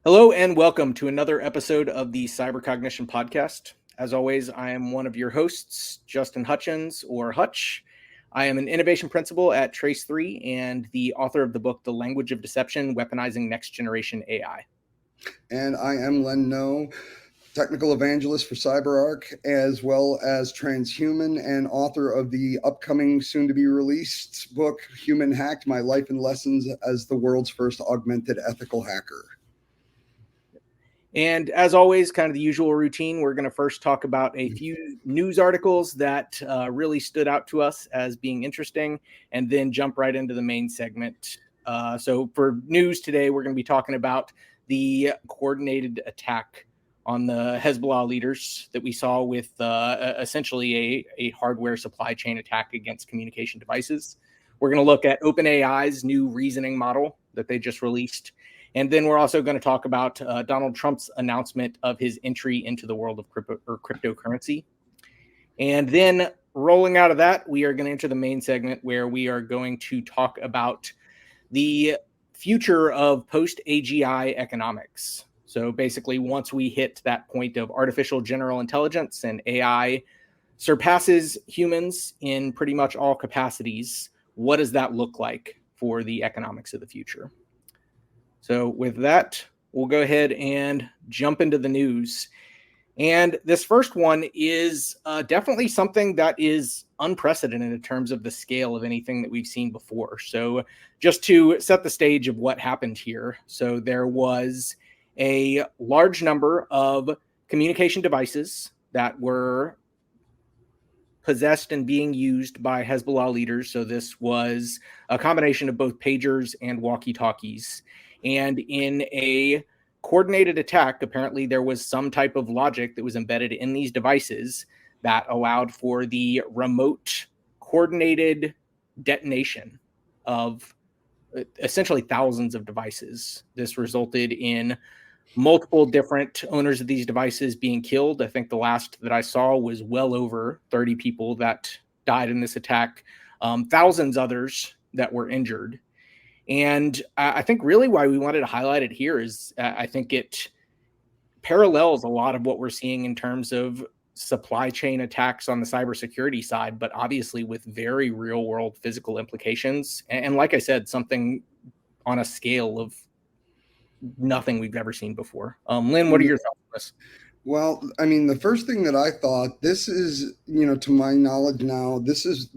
Hello and welcome to another episode of the Cyber Cognition podcast. As always, I am one of your hosts, Justin Hutchins, or Hutch. I am an innovation principal at Trace3 and the author of the book, The Language of Deception, Weaponizing Next Generation AI. And I am Len No, technical evangelist for CyberArk, as well as transhuman and author of the upcoming, soon-to-be released book, Human Hacked, My Life and Lessons as the World's First Augmented Ethical Hacker. And as always, kind of the usual routine, we're going to first talk about a few news articles that really stood out to us as being interesting, and then jump right into the main segment. So for news today, we're going to be talking about the coordinated attack on the Hezbollah leaders that we saw with essentially a hardware supply chain attack against communication devices. We're going to look at OpenAI's new reasoning model that they just released. And then we're also going to talk about Donald Trump's announcement of his entry into the world of cryptocurrency. And then rolling out of that, we are going to enter the main segment where we are going to talk about the future of post-AGI economics. So basically, once we hit that point of artificial general intelligence and AI surpasses humans in pretty much all capacities, what does that look like for the economics of the future? So with that, we'll go ahead and jump into the news. And this first one is definitely something that is unprecedented in terms of the scale of anything that we've seen before. So just to set the stage of what happened here. So there was a large number of communication devices that were possessed and being used by Hezbollah leaders. So this was a combination of both pagers and walkie-talkies. And in a coordinated attack, apparently there was some type of logic that was embedded in these devices that allowed for the remote coordinated detonation of essentially thousands of devices. This resulted in multiple different owners of these devices being killed. I think the last that I saw was well over 30 people that died in this attack, thousands others that were injured. And I think really why we wanted to highlight it here is I think it parallels a lot of what we're seeing in terms of supply chain attacks on the cybersecurity side, but obviously with very real world physical implications. And like I said, something on a scale of nothing we've ever seen before. Lynn, what are your thoughts on this? Well, I mean, the first thing that I thought, this is, to my knowledge now, this is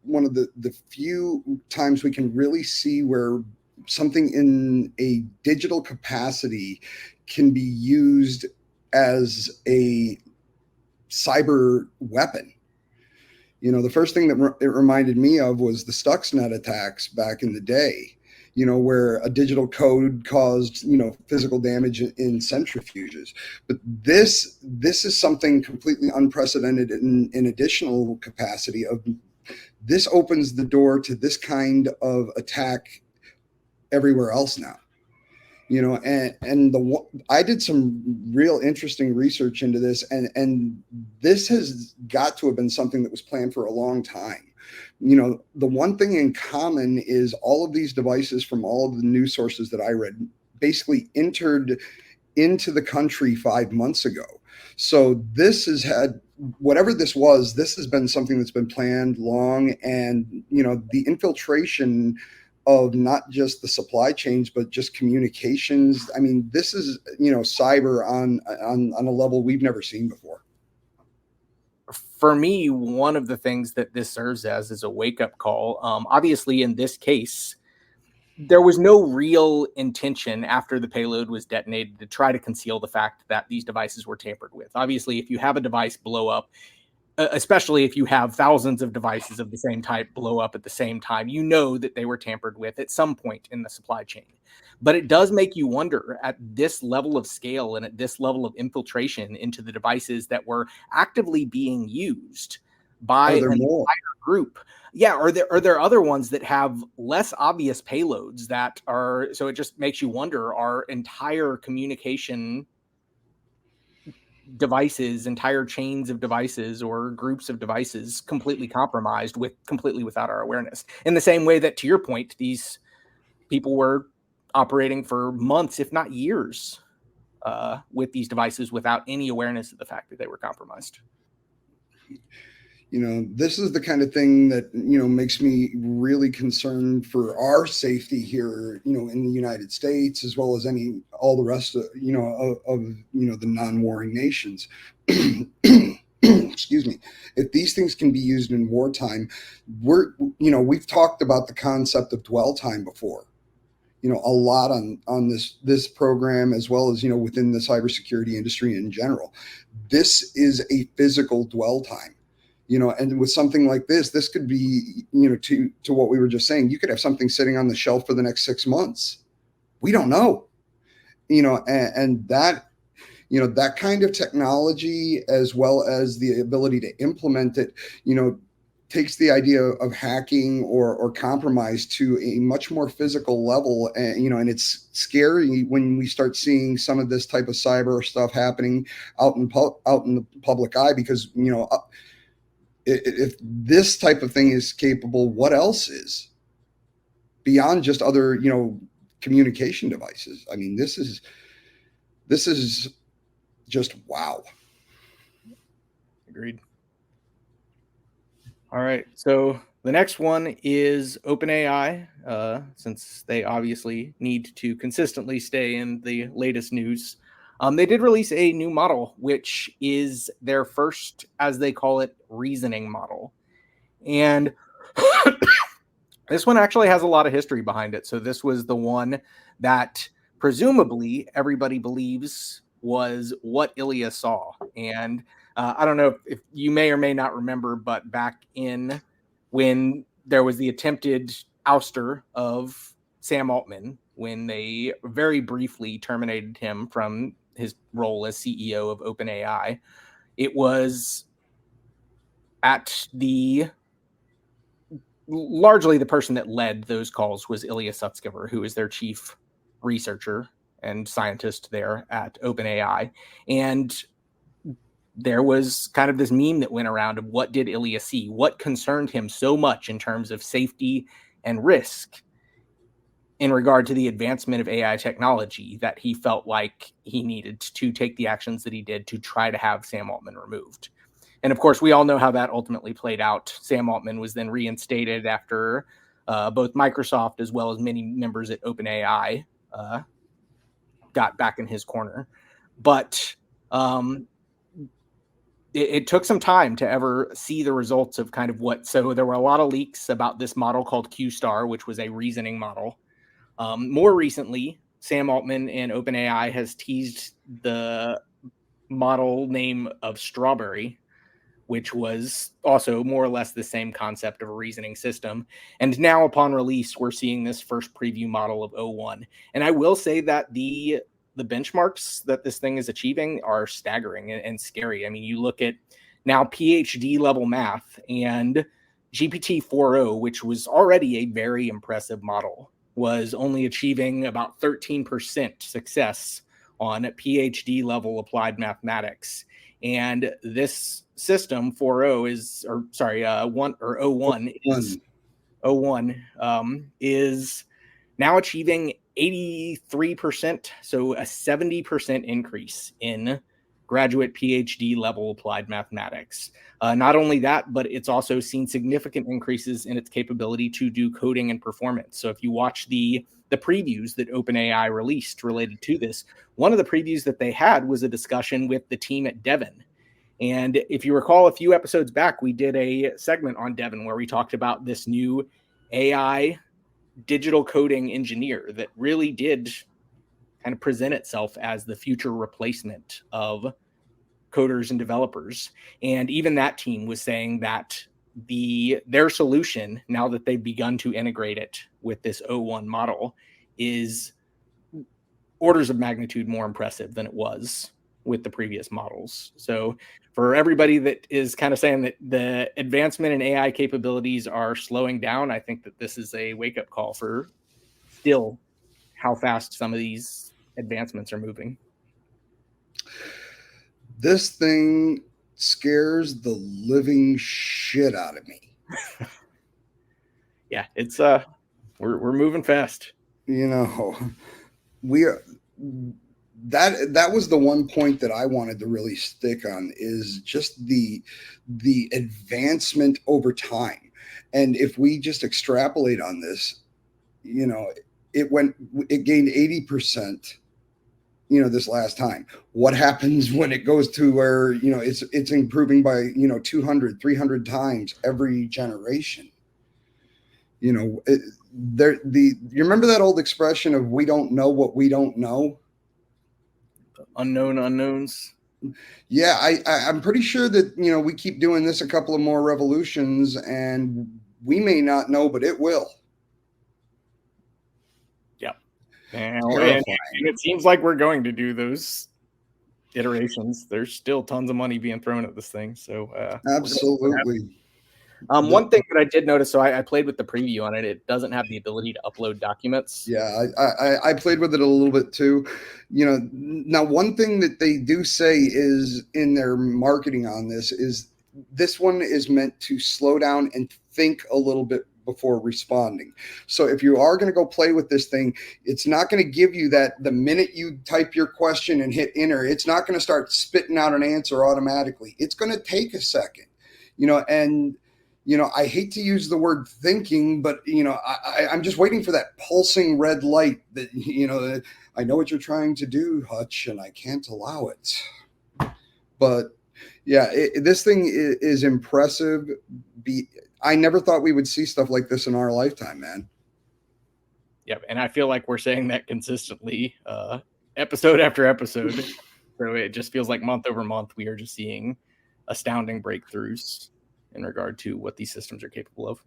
one of the few times we can really see where something in a digital capacity can be used as a cyber weapon. The first thing that it reminded me of was the Stuxnet attacks back in the day, where a digital code caused, physical damage in centrifuges. But this is something completely unprecedented in additional capacity of. This opens the door to this kind of attack everywhere else now. I did some real interesting research into this, and this has got to have been something that was planned for a long time. The one thing in common is all of these devices from all of the news sources that I read basically entered into the country 5 months ago. So this has had, whatever this was, this has been something that's been planned long, and the infiltration of not just the supply chains but just communications. I mean, this is cyber on a level we've never seen before. For me, one of the things that this serves as is a wake-up call. Obviously, in this case, there was no real intention after the payload was detonated to try to conceal the fact that these devices were tampered with. Obviously, if you have a device blow up, especially if you have thousands of devices of the same type blow up at the same time, you know that they were tampered with at some point in the supply chain. But it does make you wonder at this level of scale and at this level of infiltration into the devices that were actively being used by an entire group. Yeah, are there other ones that have less obvious payloads that are, so it just makes you wonder, are entire communication devices, entire chains of devices or groups of devices completely compromised completely without our awareness? In the same way that, to your point, these people were operating for months, if not years, with these devices without any awareness of the fact that they were compromised. This is the kind of thing that, makes me really concerned for our safety here, in the United States, as well as all the rest of, the non-warring nations. Excuse me. If these things can be used in wartime, we've talked about the concept of dwell time before, a lot on this program, as well as, within the cybersecurity industry in general. This is a physical dwell time. And with something like this could be, to what we were just saying, you could have something sitting on the shelf for the next 6 months. We don't know, and that, that kind of technology, as well as the ability to implement it, takes the idea of hacking or compromise to a much more physical level. And, and it's scary when we start seeing some of this type of cyber stuff happening out in the public eye, because, if this type of thing is capable, what else is beyond just other, communication devices? I mean, this is just wow. Agreed. All right. So the next one is OpenAI, since they obviously need to consistently stay in the latest news. They did release a new model, which is their first, as they call it, reasoning model. And this one actually has a lot of history behind it. So this was the one that presumably everybody believes was what Ilya saw. And I don't know if you may or may not remember, but back in when there was the attempted ouster of Sam Altman, when they very briefly terminated him from his role as CEO of OpenAI, it was at largely the person that led those calls was Ilya Sutskever, who is their chief researcher and scientist there at OpenAI. And there was kind of this meme that went around of what did Ilya see? What concerned him so much in terms of safety and risk in regard to the advancement of AI technology that he felt like he needed to take the actions that he did to try to have Sam Altman removed. And of course, we all know how that ultimately played out. Sam Altman was then reinstated after both Microsoft as well as many members at OpenAI got back in his corner. But it took some time to ever see the results of kind of what. So there were a lot of leaks about this model called Q-Star, which was a reasoning model. More recently, Sam Altman and OpenAI has teased the model name of Strawberry, which was also more or less the same concept of a reasoning system. And now upon release, we're seeing this first preview model of O1. And I will say that the benchmarks that this thing is achieving are staggering and scary. I mean, you look at now PhD level math, and GPT-4o, which was already a very impressive model, was only achieving about 13% success on PhD level applied mathematics. And this system 4o is, or sorry, O1 is O1 is now achieving 83%, so a 70% increase in graduate PhD level applied mathematics. Not only that, but it's also seen significant increases in its capability to do coding and performance. So if you watch the previews that OpenAI released related to this, one of the previews that they had was a discussion with the team at Devon. And if you recall, a few episodes back, we did a segment on Devon where we talked about this new AI digital coding engineer that really did kind of present itself as the future replacement of coders and developers. And even that team was saying that their solution, now that they've begun to integrate it with this O1 model, is orders of magnitude more impressive than it was with the previous models. So for everybody that is kind of saying that the advancement in AI capabilities are slowing down, I think that this is a wake-up call for still how fast some of these advancements are moving. This thing scares the living shit out of me. Yeah, it's we're moving fast. you know, we are that was the one point that I wanted to really stick on, is just the advancement over time. And if we just extrapolate on this, you know, it gained 80%, this last time. What happens when it goes to where, it's improving by, 200, 300 times every generation? You remember that old expression of we don't know what we don't know? Unknown unknowns. Yeah, I'm pretty sure that, we keep doing this a couple of more revolutions and we may not know, but it will. Yeah. And it seems like we're going to do those iterations. There's still tons of money being thrown at this thing. So absolutely. One thing that I did notice, so I played with the preview on it. It doesn't have the ability to upload documents. Yeah, I played with it a little bit too. Now one thing that they do say is in their marketing on this one is meant to slow down and think a little bit before responding. So if you are going to go play with this thing, it's not going to give you that the minute you type your question and hit enter, it's not going to start spitting out an answer automatically. It's going to take a second, and I hate to use the word thinking, but, I'm just waiting for that pulsing red light that, I know what you're trying to do, Hutch, and I can't allow it. But yeah, this thing is impressive. I never thought we would see stuff like this in our lifetime, man. Yep. And I feel like we're saying that consistently, episode after episode. So it just feels like month over month, we are just seeing astounding breakthroughs in regard to what these systems are capable of.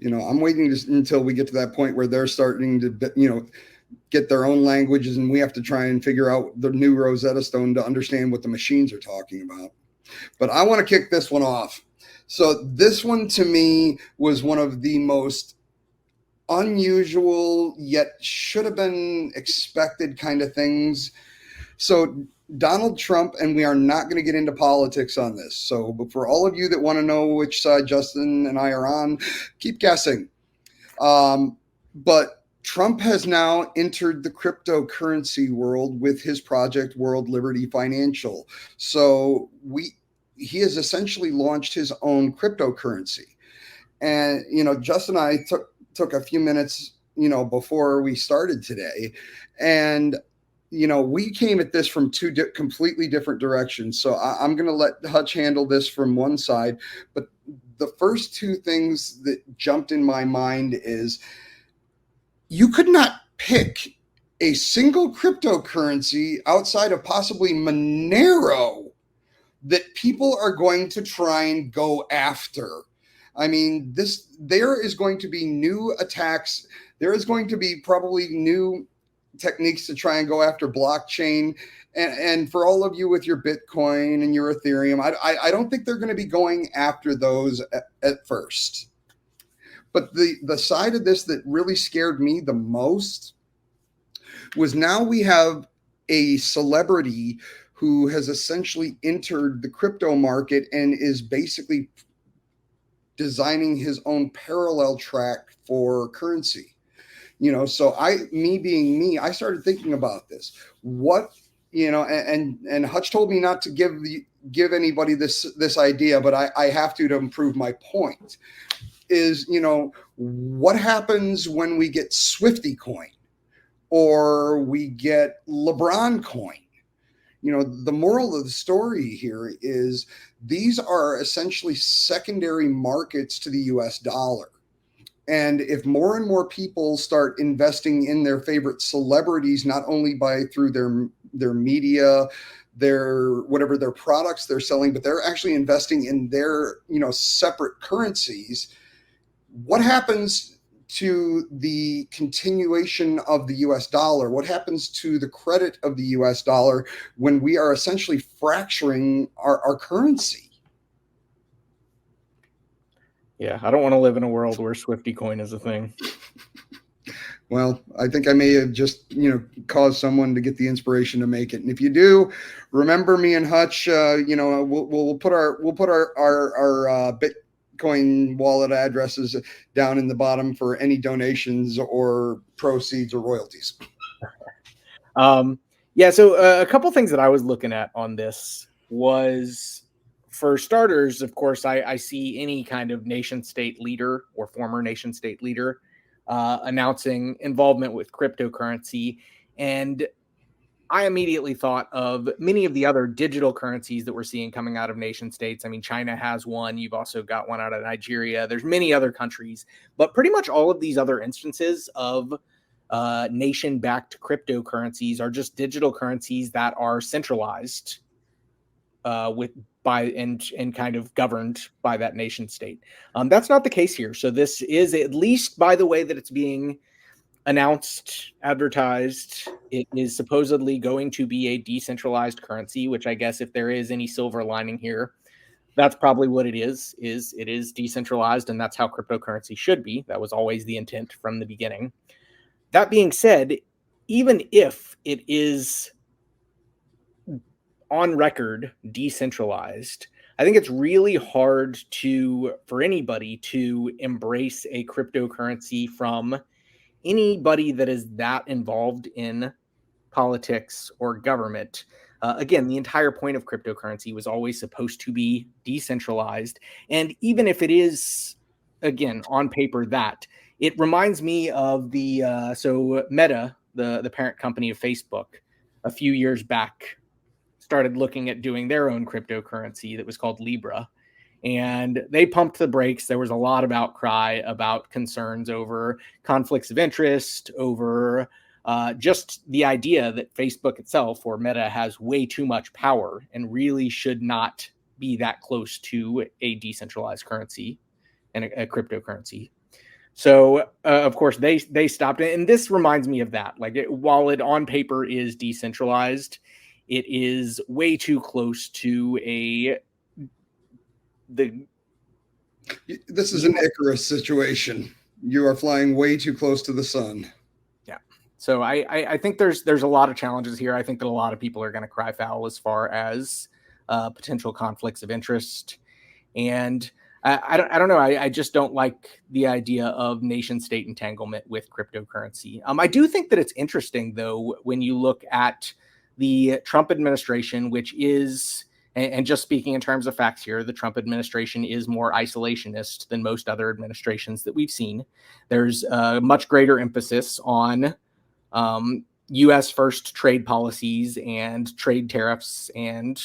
I'm waiting until we get to that point where they're starting to, get their own languages, and we have to try and figure out the new Rosetta Stone to understand what the machines are talking about. But I want to kick this one off. So this one to me was one of the most unusual yet should have been expected kind of things. So Donald Trump, and we are not going to get into politics on this. So, but for all of you that want to know which side Justin and I are on, keep guessing. But Trump has now entered the cryptocurrency world with his project World Liberty Financial. So he has essentially launched his own cryptocurrency. And, Justin and I took a few minutes, before we started today, and we came at this from two completely different directions. So I'm going to let Hutch handle this from one side. But the first two things that jumped in my mind is you could not pick a single cryptocurrency outside of possibly Monero that people are going to try and go after. I mean, there is going to be new attacks. There is going to be probably new techniques to try and go after blockchain. And for all of you with your Bitcoin and your Ethereum, I don't think they're going to be going after those at first. But the side of this that really scared me the most was now we have a celebrity who has essentially entered the crypto market and is basically designing his own parallel track for currency. So me being me, I started thinking about this. What, and Hutch told me not to give anybody this idea, but I have to improve my point. Is, what happens when we get Swifty coin or we get LeBron coin? The moral of the story here is these are essentially secondary markets to the US dollar. And if more and more people start investing in their favorite celebrities, not only through their media, whatever their products they're selling, but they're actually investing in their, separate currencies, what happens to the continuation of the US dollar? What happens to the credit of the US dollar when we are essentially fracturing our currency? Yeah, I don't want to live in a world where Swifty coin is a thing. Well, I think I may have just, caused someone to get the inspiration to make it. And if you do, remember me and Hutch, we'll put our Bitcoin wallet addresses down in the bottom for any donations or proceeds or royalties. Yeah, so a couple things that I was looking at on this was, for starters, of course, I see any kind of nation state leader or former nation state leader announcing involvement with cryptocurrency. And I immediately thought of many of the other digital currencies that we're seeing coming out of nation states. I mean, China has one. You've also got one out of Nigeria. There's many other countries, but pretty much all of these other instances of nation-backed cryptocurrencies are just digital currencies that are centralized and kind of governed by that nation state. That's not the case here. So this is, at least by the way that it's being announced, advertised, it is supposedly going to be a decentralized currency, which I guess if there is any silver lining here, that's probably what it is it is decentralized, and that's how cryptocurrency should be. That was always the intent from the beginning. That being said, even if it is on record decentralized, I think it's really hard for anybody to embrace a cryptocurrency from anybody that is that involved in politics or government. Again, the entire point of cryptocurrency was always supposed to be decentralized. And even if it is, again, on paper that, it reminds me of so Meta, the parent company of Facebook, a few years back, started looking at doing their own cryptocurrency that was called Libra. And they pumped the brakes. There was a lot of outcry about concerns over conflicts of interest, over just the idea that Facebook itself, or Meta, has way too much power and really should not be that close to a decentralized currency and a cryptocurrency. So, of course, they stopped it. And this reminds me of that. Like, while it on paper is decentralized, it is way too close to This is an Icarus situation. You are flying way too close to the sun. Yeah. So I think there's a lot of challenges here. I think that a lot of people are going to cry foul as far as potential conflicts of interest. And I don't know. I just don't like the idea of nation state entanglement with cryptocurrency. I do think that it's interesting, though, when you look at the Trump administration, which is, and just speaking in terms of facts here, the Trump administration is more isolationist than most other administrations that we've seen. There's a much greater emphasis on U.S. first trade policies and trade tariffs and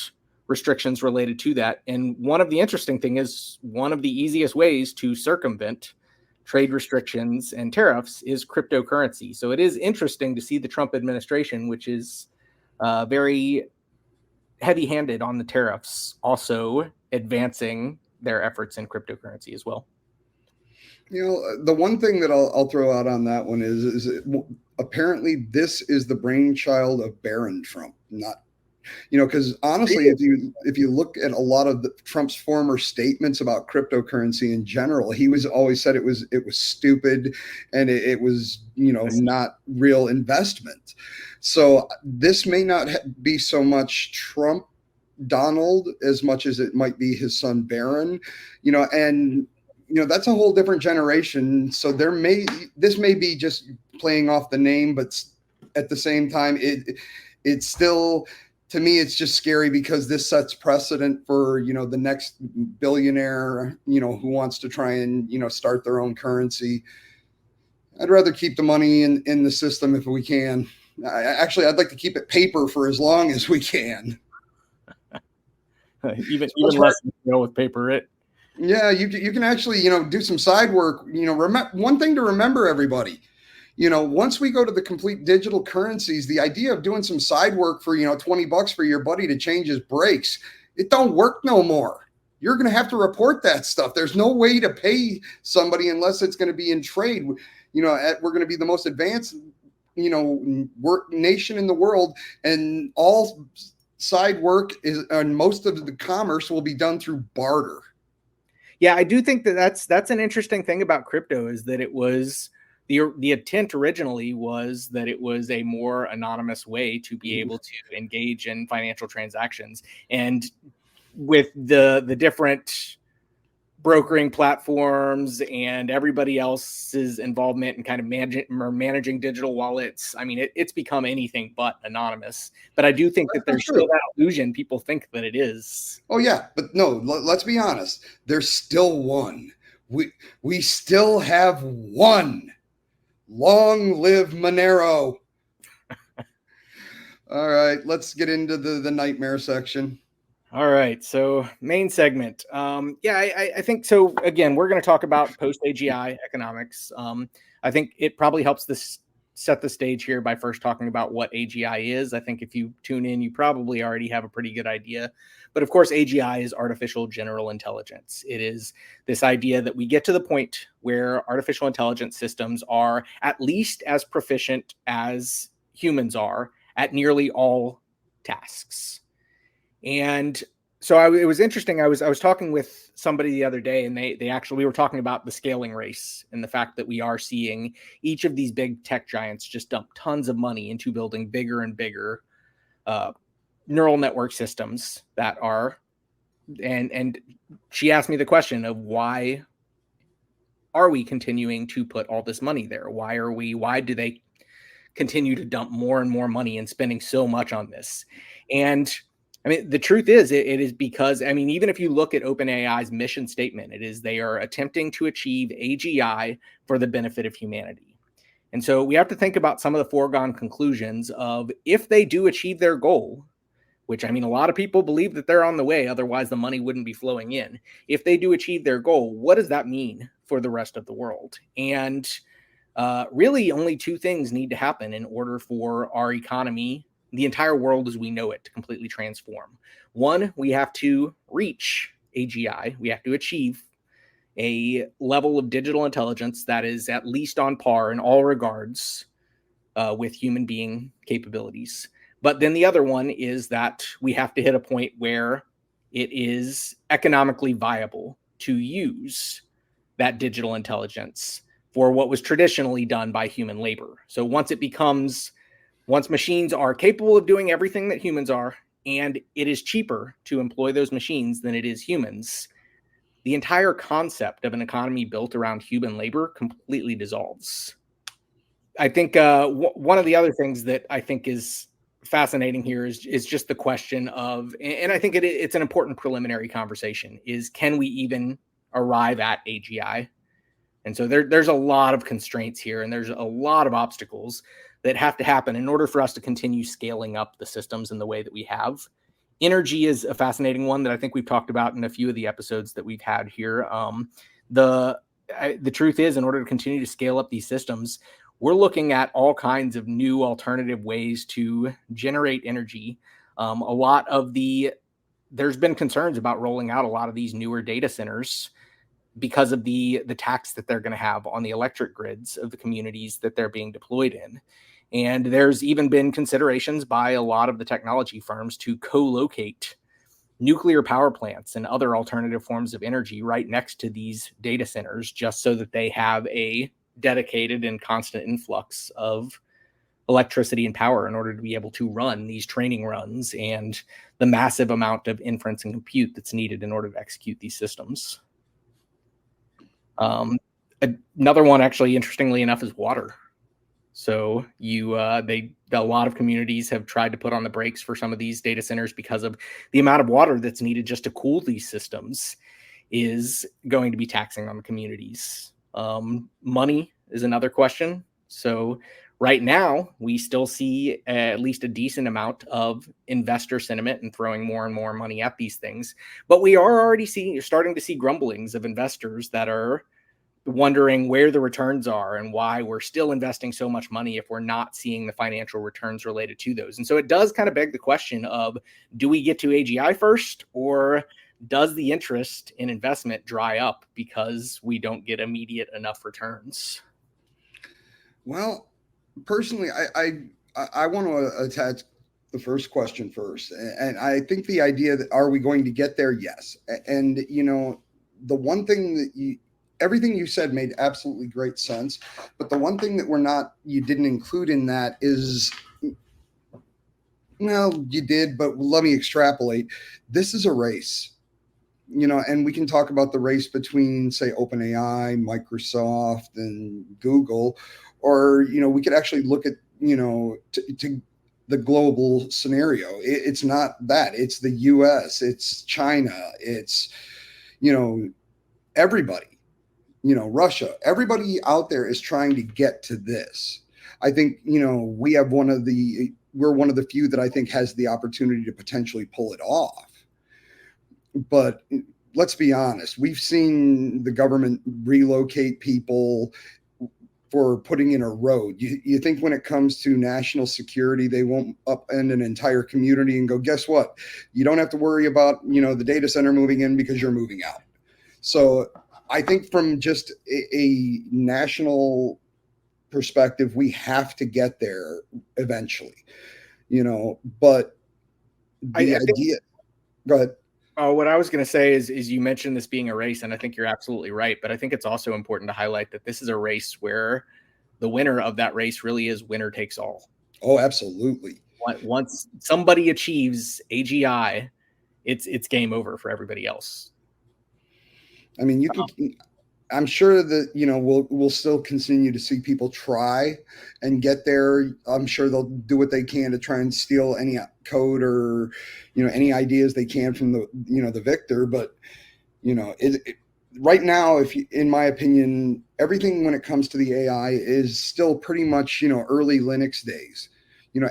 restrictions related to that. And one of the interesting thing is, one of the easiest ways to circumvent trade restrictions and tariffs is cryptocurrency. So it is interesting to see the Trump administration, which is very heavy-handed on the tariffs, also advancing their efforts in cryptocurrency as well. You know, the one thing that I'll throw out on that one is apparently this is the brainchild of Barron Trump, not, you know, because honestly, if you look at a lot of Trump's former statements about cryptocurrency in general, he was always said it was stupid and it was, you know, not real investment. So this may not be so much Trump Donald as much as it might be his son Barron, you know, and you know that's a whole different generation. So this may be just playing off the name, but at the same time, it's still, to me, it's just scary because this sets precedent for, you know, the next billionaire, you know, who wants to try and, you know, start their own currency. I'd rather keep the money in the system if we can. I'd like to keep it paper for as long as we can. even less with paper, right? Yeah, you can actually, you know, do some side work. You know, one thing to remember, everybody. You know, once we go to the complete digital currencies, the idea of doing some side work for, you know, $20 for your buddy to change his brakes, it don't work no more. You're going to have to report that stuff. There's no way to pay somebody unless it's going to be in trade. You know, we're going to be the most advanced, you know, nation in the world, and all side work and most of the commerce will be done through barter. Yeah, I do think that's an interesting thing about crypto, is that it was the intent originally was that it was a more anonymous way to be able to engage in financial transactions. And with the different brokering platforms and everybody else's involvement in kind of managing digital wallets. I mean, it's become anything but anonymous. But I do think that there's still that illusion. People think that it is. Oh, yeah. But no, let's be honest. There's still one. We still have one. Long live Monero. All right, let's get into the nightmare section. All right, so main segment. I think so. Again, we're going to talk about post-AGI economics. I think it probably helps this set the stage here by first talking about what AGI is. I think if you tune in, you probably already have a pretty good idea. But of course, AGI is artificial general intelligence. It is this idea that we get to the point where artificial intelligence systems are at least as proficient as humans are at nearly all tasks. And so it was interesting. I was talking with somebody the other day, and we were talking about the scaling race and the fact that we are seeing each of these big tech giants just dump tons of money into building bigger and bigger neural network systems that are, and she asked me the question of why are we continuing to put all this money there? Why do they continue to dump more and more money and spending so much on this? And I mean, the truth is, it is because, I mean, even if you look at OpenAI's mission statement, it is they are attempting to achieve AGI for the benefit of humanity. And so we have to think about some of the foregone conclusions of if they do achieve their goal, which, I mean, a lot of people believe that they're on the way, otherwise the money wouldn't be flowing in. If they do achieve their goal, what does that mean for the rest of the world? And really only two things need to happen in order for our economy, the entire world as we know it, to completely transform. One, we have to reach AGI. We have to achieve a level of digital intelligence that is at least on par in all regards with human being capabilities. But then the other one is that we have to hit a point where it is economically viable to use that digital intelligence for what was traditionally done by human labor. So once machines are capable of doing everything that humans are, and it is cheaper to employ those machines than it is humans, the entire concept of an economy built around human labor completely dissolves. I think one of the other things that I think is fascinating here is just the question of, and I think it's an important preliminary conversation, is can we even arrive at AGI? And so there's a lot of constraints here, and there's a lot of obstacles that have to happen in order for us to continue scaling up the systems in the way that we have. Energy is a fascinating one that I think we've talked about in a few of the episodes that we've had here. The truth is, in order to continue to scale up these systems, we're looking at all kinds of new alternative ways to generate energy. There's been concerns about rolling out a lot of these newer data centers because of the tax that they're going to have on the electric grids of the communities that they're being deployed in. And there's even been considerations by a lot of the technology firms to co-locate nuclear power plants and other alternative forms of energy right next to these data centers, just so that they have a dedicated and constant influx of electricity and power in order to be able to run these training runs and the massive amount of inference and compute that's needed in order to execute these systems. Another one, actually, interestingly enough, is water. So a lot of communities have tried to put on the brakes for some of these data centers because of the amount of water that's needed just to cool these systems is going to be taxing on the communities. Money is another question. So right now, we still see at least a decent amount of investor sentiment and throwing more and more money at these things. But we are already starting to see grumblings of investors that are wondering where the returns are and why we're still investing so much money if we're not seeing the financial returns related to those. And so it does kind of beg the question of, do we get to AGI first, or does the interest in investment dry up because we don't get immediate enough returns? Well, personally, I want to attach the first question first. And I think the idea that are we going to get there? Yes. And, the one thing that everything you said made absolutely great sense. But the one thing that you didn't include in that is, well, you did, but let me extrapolate. This is a race. and we can talk about the race between, say, OpenAI, Microsoft, and Google, or, we could actually look at, to the global scenario. It's not that. It's the US, it's China, it's, everybody, Russia, everybody out there is trying to get to this. I think, we're one of the few that I think has the opportunity to potentially pull it off. But let's be honest, we've seen the government relocate people for putting in a road. You think when it comes to national security, they won't upend an entire community and go, guess what? You don't have to worry about, the data center moving in because you're moving out. So I think from just a national perspective, we have to get there eventually, but the idea, go ahead. What I was going to say is you mentioned this being a race, and I think you're absolutely right. But I think it's also important to highlight that this is a race where the winner of that race really is winner takes all. Oh, absolutely. Once somebody achieves AGI, it's game over for everybody else. I mean, I'm sure that, we'll still continue to see people try and get there. I'm sure they'll do what they can to try and steal any code or, any ideas they can from the victor. But, right now, in my opinion, everything when it comes to the AI is still pretty much, early Linux days.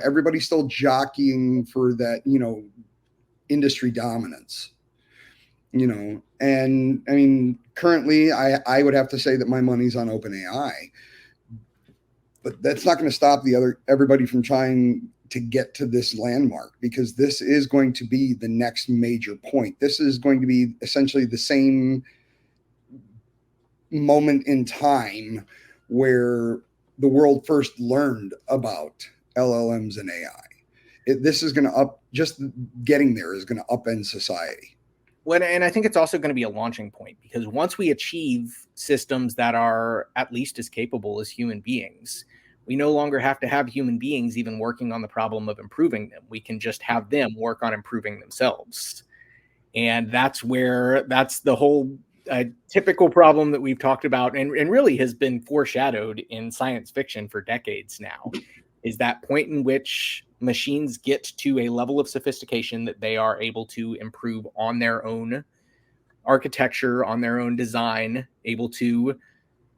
Everybody's still jockeying for that, industry dominance. And I mean, currently I would have to say that my money's on OpenAI, but that's not going to stop everybody from trying to get to this landmark, because this is going to be the next major point. This is going to be essentially the same moment in time where the world first learned about LLMs and AI. This is going to just getting there is going to upend society. Well, and I think it's also going to be a launching point, because once we achieve systems that are at least as capable as human beings, we no longer have to have human beings even working on the problem of improving them. We can just have them work on improving themselves. And that's the whole typical problem that we've talked about and really has been foreshadowed in science fiction for decades now, is that point in which machines get to a level of sophistication that they are able to improve on their own architecture, on their own design, able to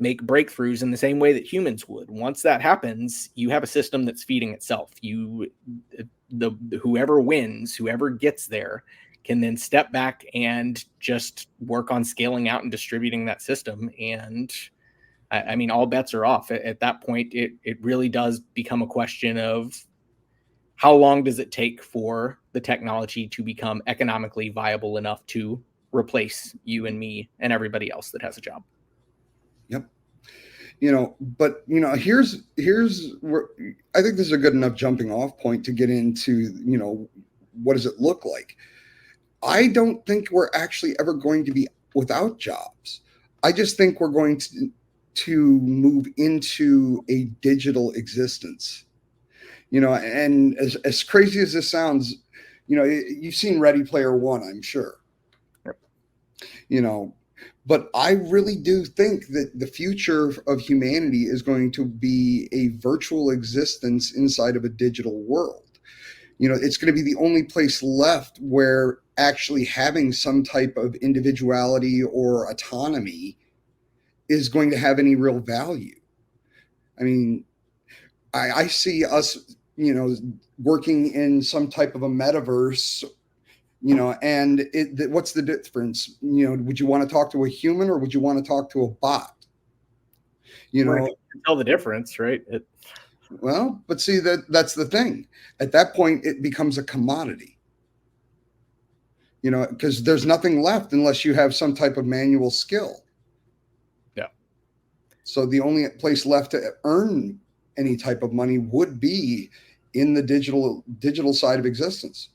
make breakthroughs in the same way that humans would. Once that happens, you have a system that's feeding itself. Whoever wins, whoever gets there, can then step back and just work on scaling out and distributing that system. And I mean, all bets are off. At that point, it really does become a question of how long does it take for the technology to become economically viable enough to replace you and me and everybody else that has a job. Yep. But here's where I think this is a good enough jumping off point to get into, what does it look like? I don't think we're actually ever going to be without jobs. I just think we're going to move into a digital existence. And as crazy as this sounds, you've seen Ready Player One, I'm sure. Yep. But I really do think that the future of humanity is going to be a virtual existence inside of a digital world. It's going to be the only place left where actually having some type of individuality or autonomy is going to have any real value. I mean, I see us, working in some type of a metaverse, and what's the difference? Would you want to talk to a human or would you want to talk to a bot? Right. Tell the difference, right? Well, but see, that's the thing. At that point, it becomes a commodity. Because there's nothing left unless you have some type of manual skill. Yeah. So the only place left to earn any type of money would be in the digital side of existence.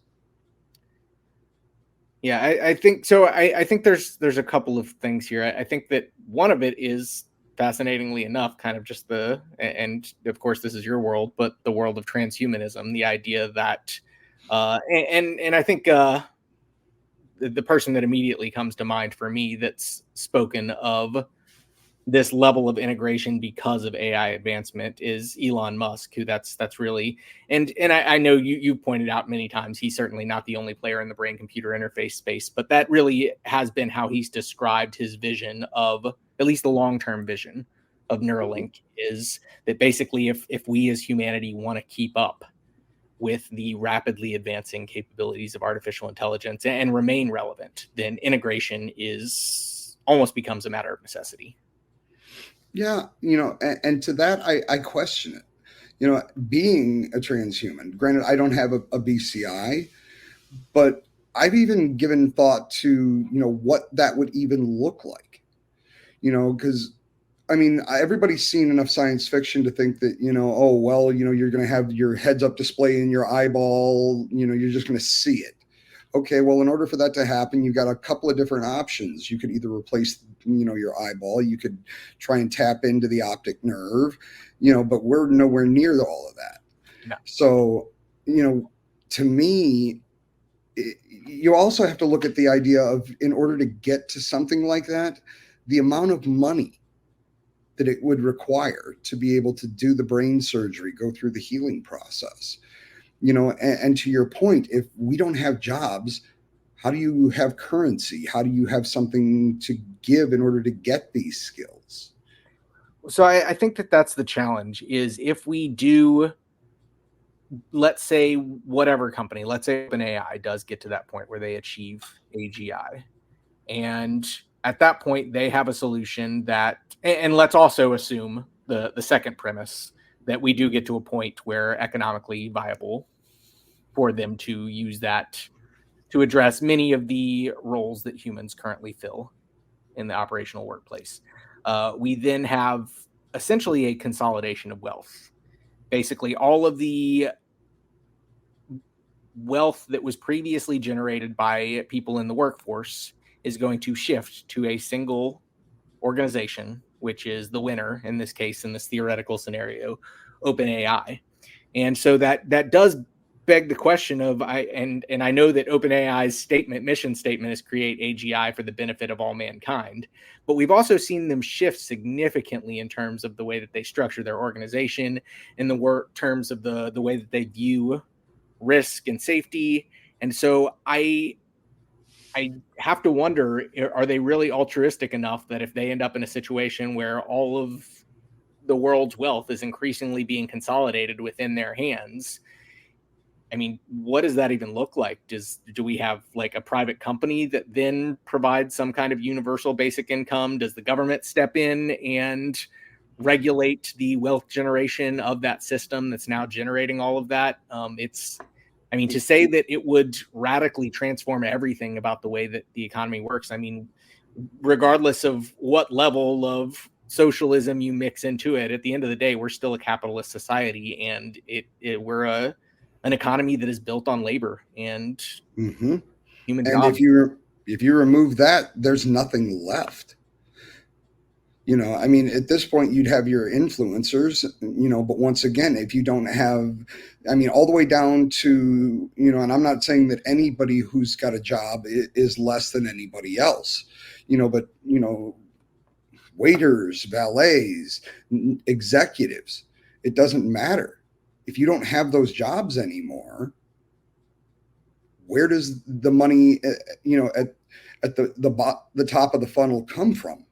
Yeah, I think so. I think there's a couple of things here. I think that one of it is, fascinatingly enough, kind of just and of course this is your world, but the world of transhumanism, the idea that, and I think the person that immediately comes to mind for me that's spoken of this level of integration because of AI advancement is Elon Musk, who that's really, and I know you pointed out many times he's certainly not the only player in the brain computer interface space, but that really has been how he's described his vision of, at least the long-term vision of Neuralink, is that basically if we as humanity want to keep up with the rapidly advancing capabilities of artificial intelligence and remain relevant, then integration is almost becomes a matter of necessity. Yeah, and to that, I question it. Being a transhuman, granted, I don't have a BCI, but I've even given thought to, what that would even look like, because I mean, everybody's seen enough science fiction to think that, oh, well, you're going to have your heads up display in your eyeball, you're just going to see it. Okay, well, in order for that to happen, you've got a couple of different options. You could either replace, your eyeball. You could try and tap into the optic nerve, but we're nowhere near all of that. No. So, to me, you also have to look at the idea of, in order to get to something like that, the amount of money that it would require to be able to do the brain surgery, go through the healing process. And to your point, if we don't have jobs, how do you have currency? How do you have something to give in order to get these skills? So I think that's the challenge, is if we do, let's say whatever company, let's say OpenAI does get to that point where they achieve AGI. And at that point, they have a solution that, and let's also assume the second premise, that we do get to a point where economically viable for them to use that to address many of the roles that humans currently fill in the operational workplace. We then have essentially a consolidation of wealth. Basically, all of the wealth that was previously generated by people in the workforce is going to shift to a single organization, which is the winner in this case, in this theoretical scenario, OpenAI. And so that does beg the question of, I know that OpenAI's mission statement is create AGI for the benefit of all mankind, but we've also seen them shift significantly in terms of the way that they structure their organization, in the terms of the way that they view risk and safety. And so I have to wonder, are they really altruistic enough that if they end up in a situation where all of the world's wealth is increasingly being consolidated within their hands, I mean, what does that even look like? Do we have like a private company that then provides some kind of universal basic income? Does the government step in and regulate the wealth generation of that system that's now generating all of that? To say that it would radically transform everything about the way that the economy works, I mean, regardless of what level of socialism you mix into it, at the end of the day, we're still a capitalist society, and we're an economy that is built on labor and human jobs. If you remove that, there's nothing left. At this point, you'd have your influencers, but once again, if you don't have, all the way down to, and I'm not saying that anybody who's got a job is less than anybody else, but, waiters, valets, executives, it doesn't matter. If you don't have those jobs anymore, where does the money, at the top of the funnel come from?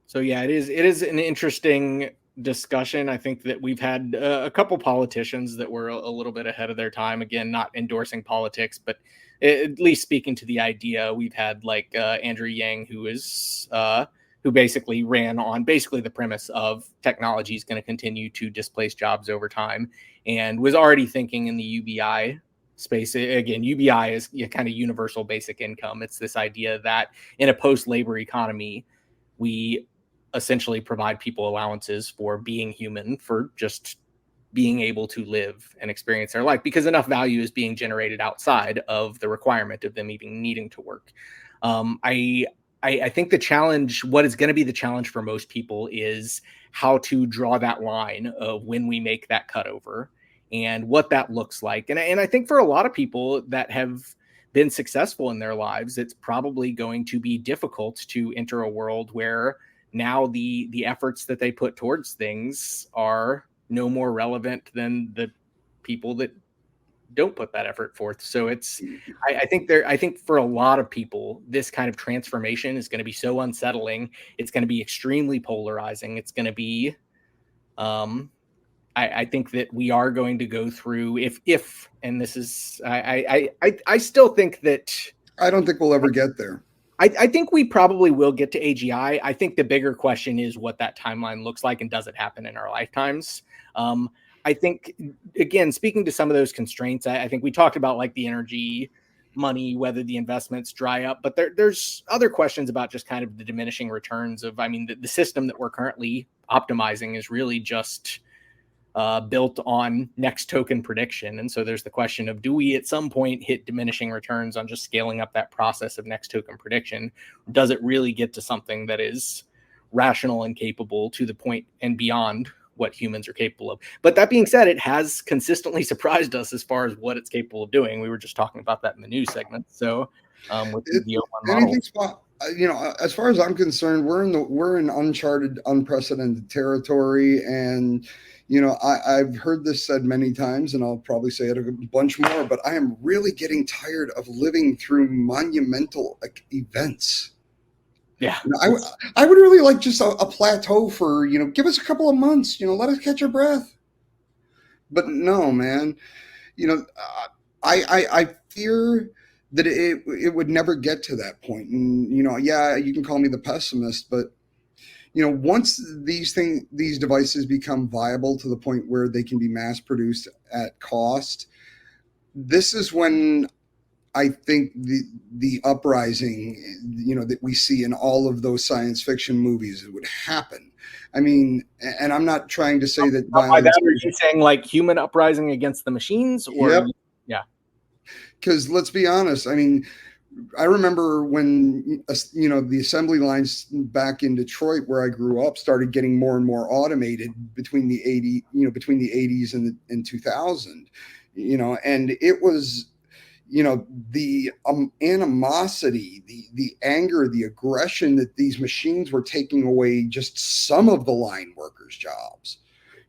So yeah, it is an interesting discussion. I think that we've had a couple politicians that were a little bit ahead of their time. Again, not endorsing politics, but at least speaking to the idea. We've had like Andrew Yang, who basically ran on basically the premise of technology is going to continue to displace jobs over time, and was already thinking in the UBI space. Again, UBI is kind of universal basic income. It's this idea that in a post-labor economy, we essentially provide people allowances for being human, for just being able to live and experience their life, because enough value is being generated outside of the requirement of them even needing to work. I think the challenge, what is going to be the challenge for most people, is how to draw that line of when we make that cutover and what that looks like. And I think for a lot of people that been successful in their lives, it's probably going to be difficult to enter a world where now the efforts that they put towards things are no more relevant than the people that don't put that effort forth. So it's, I think for a lot of people, this kind of transformation is going to be so unsettling. It's going to be extremely polarizing. It's going to be, I think that we are going to go through and this is, I still think that, I don't think we'll ever get there. I think we probably will get to AGI. I think the bigger question is what that timeline looks like, and does it happen in our lifetimes? I think, again, speaking to some of those constraints, I think we talked about like the energy, money, whether the investments dry up, but there's other questions about just kind of the diminishing returns of, I mean, the system that we're currently optimizing is really just built on next token prediction. And so there's the question of, do we at some point hit diminishing returns on just scaling up that process of next token prediction? Does it really get to something that is rational and capable to the point and beyond what humans are capable of? But that being said, it has consistently surprised us as far as what it's capable of doing. We were just talking about that in the news segment. So with the model. You know, as far as I'm concerned, we're in uncharted, unprecedented territory. And, you know, I've heard this said many times, and I'll probably say it a bunch more, but I am really getting tired of living through monumental events. Yeah. You know, I would really like just a plateau for, you know, give us a couple of months, you know, let us catch our breath. But no, man, you know, I fear that it would never get to that point. And, you know, yeah, you can call me the pessimist, but, you know, once these devices become viable to the point where they can be mass produced at cost, this is when I think the uprising, you know, that we see in all of those science fiction movies would happen. I mean, and I'm not trying to say that violence. By that, are you saying like human uprising against the machines? Or yep. Yeah. Because let's be honest, I mean, I remember when, you know, the assembly lines back in Detroit where I grew up started getting more and more automated between the 80s and 2000, you know, and it was, you know, the animosity, the anger, the aggression that these machines were taking away just some of the line workers' jobs.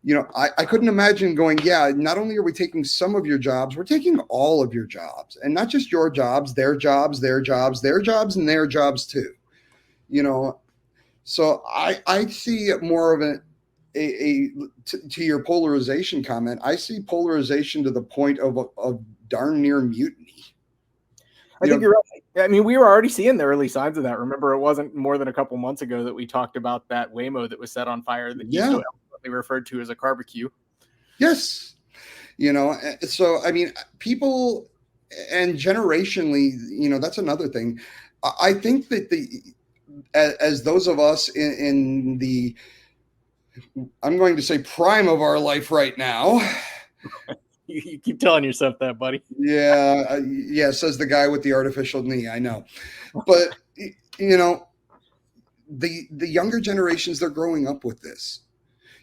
You know, I couldn't imagine going, yeah, not only are we taking some of your jobs, we're taking all of your jobs, and not just your jobs, their jobs, their jobs, their jobs, and their jobs too. You know, so I see more of to your polarization comment, I see polarization to the point of darn near mutiny. I think you're right. I mean, we were already seeing the early signs of that. Remember, it wasn't more than a couple months ago that we talked about that Waymo that was set on fire that you so eloquently referred to as a barbecue. Yes. You know, so, I mean, people, and generationally, you know, that's another thing. I think that as those of us in the, I'm going to say prime of our life right now. You keep telling yourself that, buddy. Yeah. Yeah. Says the guy with the artificial knee. I know. But, you know, the younger generations, they're growing up with this,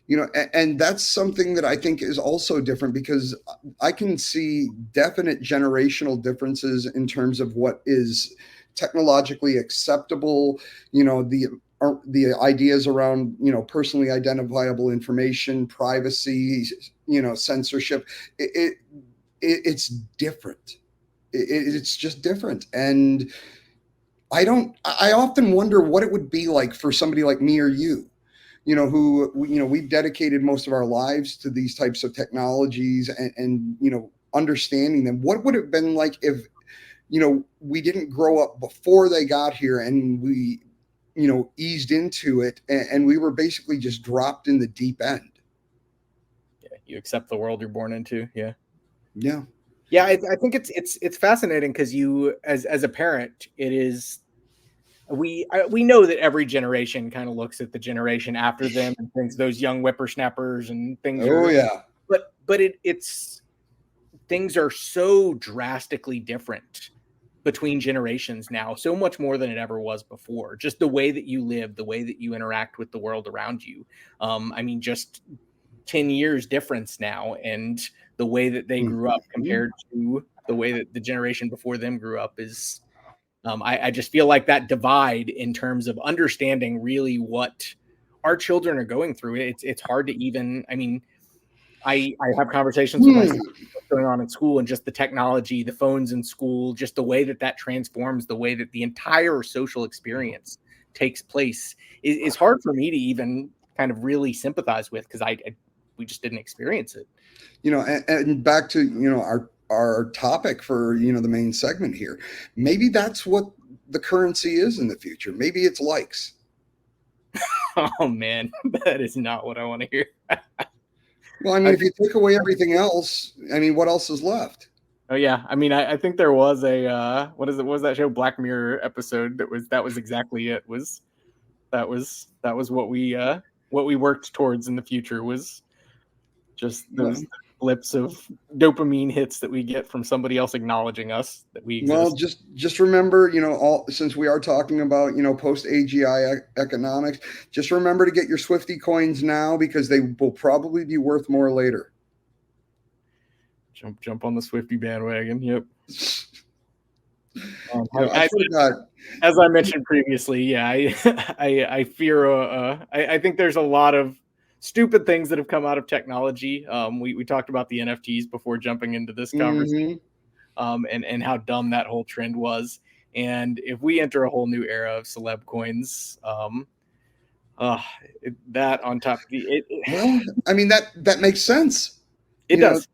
you know, and that's something that I think is also different, because I can see definite generational differences in terms of what is technologically acceptable, you know, the ideas around, you know, personally identifiable information, privacy, you know, censorship. It's different. It's just different. And I often wonder what it would be like for somebody like me or you, you know, who, you know, we've dedicated most of our lives to these types of technologies and, you know, understanding them. What would it have been like if, you know, we didn't grow up before they got here and we, you know, eased into it and we were basically just dropped in the deep end. Yeah, you accept the world you're born into. Yeah. Yeah. Yeah, I think it's fascinating because you, as a parent, it is, we know that every generation kind of looks at the generation after them and thinks those young whippersnappers and things. Oh yeah. But it's things are so drastically different between generations now, so much more than it ever was before. Just the way that you live, the way that you interact with the world around you. I mean, just 10 years difference now, and the way that they grew up compared to the way that the generation before them grew up is, I just feel like that divide in terms of understanding really what our children are going through. It's hard to even, I mean, I have conversations with my son what's going on in school and just the technology, the phones in school, just the way that transforms the way that the entire social experience takes place is hard for me to even kind of really sympathize with, because we just didn't experience it. And back to, our topic for, the main segment here. Maybe that's what the currency is in the future. Maybe it's likes. Oh man, that is not what I want to hear. Well, I mean, if you take away everything else, I mean, what else is left? Oh yeah, I mean, I think there was a what was that show, Black Mirror episode that was exactly it. That was what we worked towards in the future, was just those blips of dopamine hits that we get from somebody else acknowledging us that we exist. Well, just remember, since we are talking about, post-AGI economics, just remember to get your Swifty coins now, because they will probably be worth more later. Jump on the Swifty bandwagon. Yep. I forgot. As I mentioned previously, yeah, I fear. I think there's a lot of stupid things that have come out of technology. We talked about the NFTs before jumping into this conversation, and how dumb that whole trend was. And if we enter a whole new era of celeb coins, that on top of well, I mean, that makes sense. It does,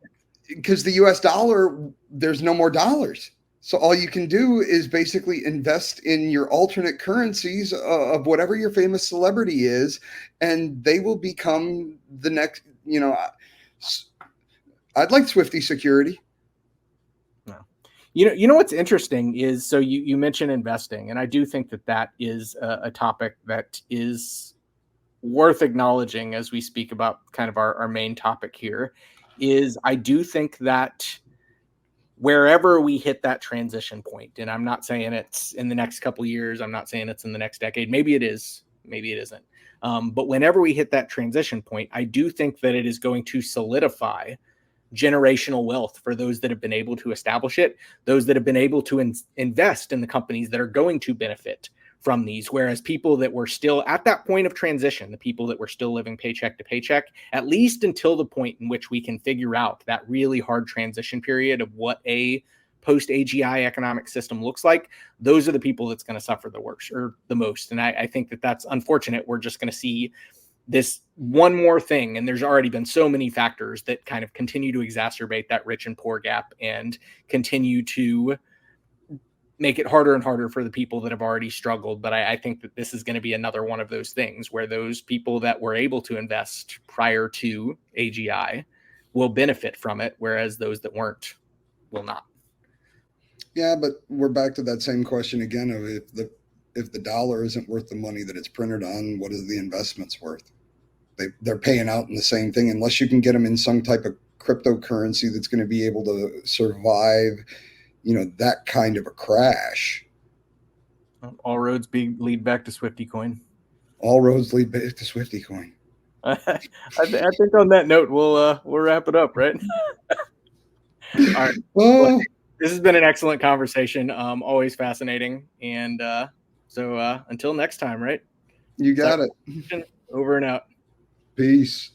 because the US dollar, there's no more dollars. So all you can do is basically invest in your alternate currencies of whatever your famous celebrity is, and they will become the next, I'd like Swifty security. You know what's interesting is, so you mentioned investing, and I do think that is a topic that is worth acknowledging as we speak about kind of our main topic here. Is I do think that wherever we hit that transition point, and I'm not saying it's in the next couple of years, I'm not saying it's in the next decade, maybe it is, maybe it isn't. But whenever we hit that transition point, I do think that it is going to solidify generational wealth for those that have been able to establish it, those that have been able to invest in the companies that are going to benefit from these. Whereas people that were still at that point of transition, the people that were still living paycheck to paycheck, at least until the point in which we can figure out that really hard transition period of what a post-AGI economic system looks like, those are the people that's going to suffer the worst or the most. And I think that's unfortunate. We're just going to see this one more thing, and there's already been so many factors that kind of continue to exacerbate that rich and poor gap and continue to make it harder and harder for the people that have already struggled. But I think that this is going to be another one of those things where those people that were able to invest prior to AGI will benefit from it, whereas those that weren't will not. Yeah, but we're back to that same question again of if the dollar isn't worth the money that it's printed on, what is the investments worth? They're paying out in the same thing, unless you can get them in some type of cryptocurrency that's going to be able to survive, that kind of a crash. All roads lead back to Swifty coin. All roads lead back to Swifty coin. I think on that note, we'll wrap it up, right? All right. Well, this has been an excellent conversation. Always fascinating. And so until next time, right? You got it. Over and out. Peace.